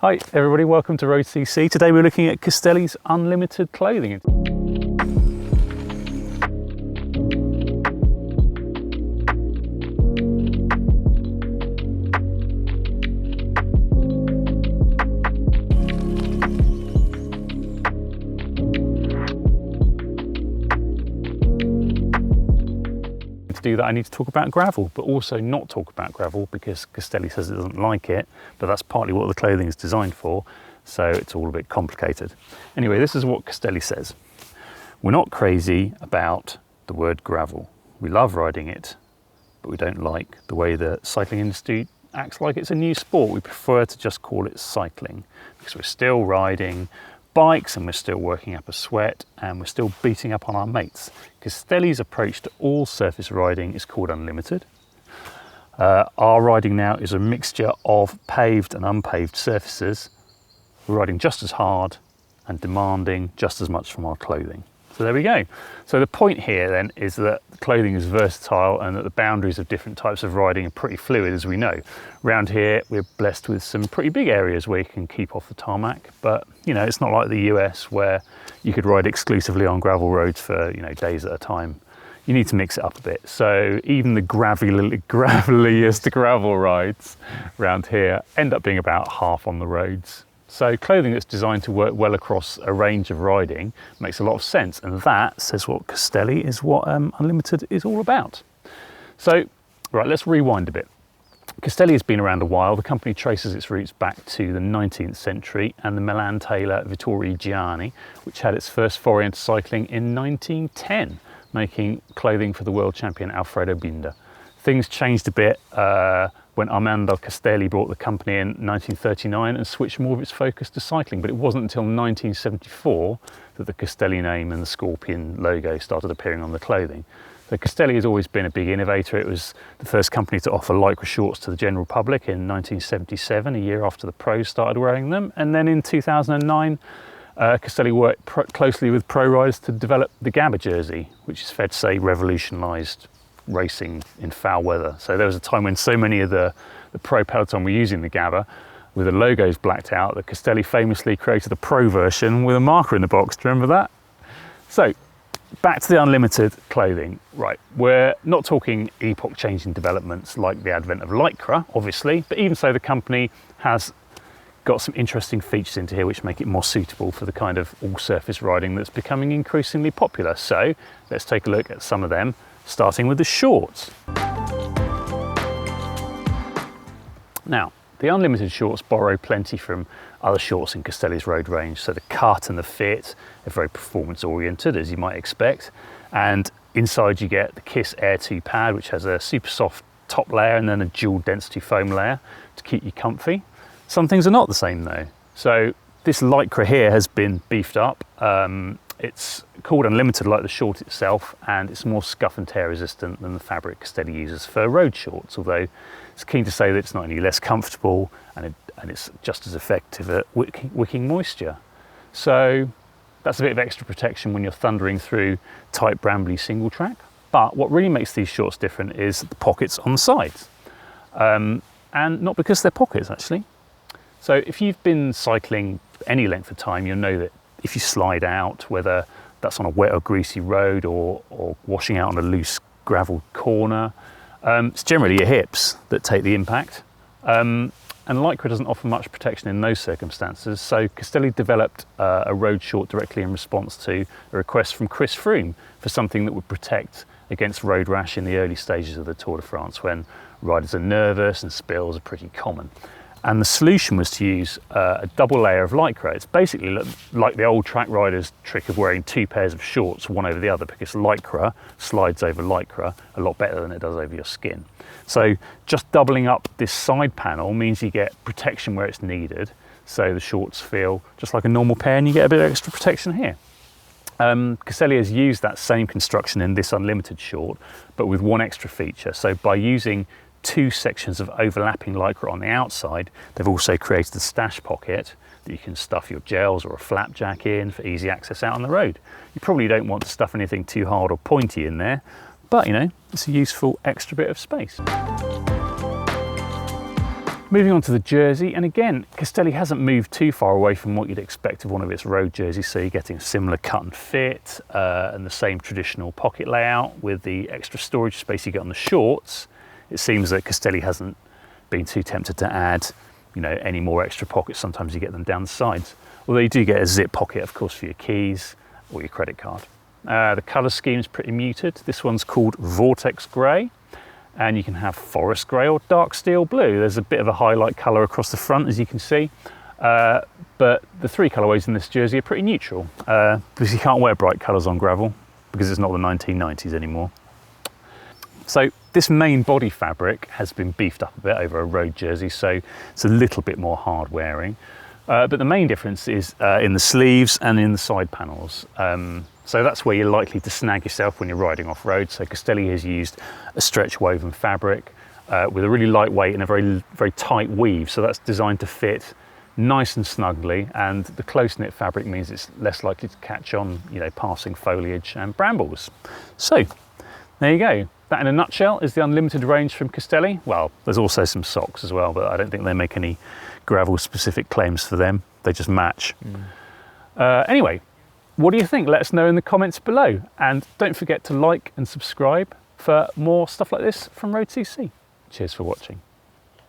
Hi everybody, welcome to road.cc. Today we're looking at Castelli's Unlimited clothing. To do that I need to talk about gravel, but also not talk about gravel because Castelli says it doesn't like it, but that's partly what the clothing is designed for, so it's all a bit complicated. Anyway, this is what Castelli says. We're not crazy about the word gravel. We love riding it, but we don't like the way the cycling industry acts like it's a new sport. We prefer to just call it cycling because we're still riding bikes and we're still working up a sweat and we're still beating up on our mates. Castelli's approach to all surface riding is called Unlimited. Our riding now is a mixture of paved and unpaved surfaces. We're riding just as hard and demanding just as much from our clothing. So there we go. So the point here then is that the clothing is versatile and that the boundaries of different types of riding are pretty fluid, as we know. Around here, we're blessed with some pretty big areas where you can keep off the tarmac, but you know, it's not like the US where you could ride exclusively on gravel roads for days at a time. You need to mix it up a bit. So even the graveliest gravel rides around here end up being about half on the roads. So clothing that's designed to work well across a range of riding makes a lot of sense, and that says what Castelli is what Unlimited is all about. So, right, let's rewind a bit. Castelli has been around a while. The company traces its roots back to the 19th century and the Milan tailor Vittorio Gianni, which had its first foray into cycling in 1910, making clothing for the world champion Alfredo Binda. Things changed a bit when Armando Castelli bought the company in 1939 and switched more of its focus to cycling, but it wasn't until 1974 that the Castelli name and the scorpion logo started appearing on the clothing. So Castelli has always been a big innovator. It was the first company to offer lycra shorts to the general public in 1977, a year after the pros started wearing them, and then in 2009 Castelli worked closely with pro riders to develop the Gabba jersey, which is fair to say revolutionised racing in foul weather. So there was a time when so many of the pro peloton were using the Gabba with the logos blacked out that Castelli famously created a pro version with a marker in the box. Do you remember that? So back to the Unlimited clothing. Right, we're not talking epoch-changing developments like the advent of lycra, obviously, but even so the company has got some interesting features into here which make it more suitable for the kind of all-surface riding that's becoming increasingly popular. So let's take a look at some of them, starting with the shorts. Now, the Unlimited shorts borrow plenty from other shorts in Castelli's road range. So the cut and the fit are very performance oriented, as you might expect. And inside you get the Kiss Air 2 pad, which has a super soft top layer and then a dual density foam layer to keep you comfy. Some things are not the same though. So this lycra here has been beefed up. It's called Unlimited like the short itself, and it's more scuff and tear resistant than the fabric Castelli uses for road shorts, although it's keen to say that it's not any less comfortable and it's just as effective at wicking moisture. So that's a bit of extra protection when you're thundering through tight brambly single track. But what really makes these shorts different is the pockets on the sides. And not because they're pockets actually. So if you've been cycling any length of time, you'll know that if you slide out, whether that's on a wet or greasy road or washing out on a loose gravel corner, it's generally your hips that take the impact. And lycra doesn't offer much protection in those circumstances, so Castelli developed a road short directly in response to a request from Chris Froome for something that would protect against road rash in the early stages of the Tour de France when riders are nervous and spills are pretty common. And the solution was to use a double layer of lycra. It's basically like the old track riders' trick of wearing two pairs of shorts, one over the other, because lycra slides over lycra a lot better than it does over your skin. So just doubling up this side panel means you get protection where it's needed. So the shorts feel just like a normal pair and you get a bit of extra protection here. Castelli has used that same construction in this Unlimited short, but with one extra feature. So by using two sections of overlapping lycra on the outside, they've also created a stash pocket that you can stuff your gels or a flapjack in for easy access out on the road. You probably don't want to stuff anything too hard or pointy in there, but it's a useful extra bit of space. Moving on to the jersey, and again, Castelli hasn't moved too far away from what you'd expect of one of its road jerseys, so you're getting similar cut and fit and the same traditional pocket layout with the extra storage space you get on the shorts. It seems that Castelli hasn't been too tempted to add, you know, any more extra pockets. Sometimes you get them down the sides, although you do get a zip pocket, of course, for your keys or your credit card. The colour scheme is pretty muted. This one's called Vortex Grey, and you can have forest grey or dark steel blue. There's a bit of a highlight colour across the front, as you can see, but the three colourways in this jersey are pretty neutral, because you can't wear bright colours on gravel because it's not the 1990s anymore. So this main body fabric has been beefed up a bit over a road jersey, so it's a little bit more hard wearing, but the main difference is in the sleeves and in the side panels. So that's where you're likely to snag yourself when you're riding off-road. So Castelli has used a stretch woven fabric with a really lightweight and a very tight weave. So that's designed to fit nice and snugly, and the close-knit fabric means it's less likely to catch on, you know, passing foliage and brambles. So there you go. That in a nutshell is the Unlimited range from Castelli. Well, there's also some socks as well, but I don't think they make any gravel-specific claims for them. They just match. Anyway, what do you think? Let us know in the comments below. And don't forget to like and subscribe for more stuff like this from road.cc. Cheers for watching.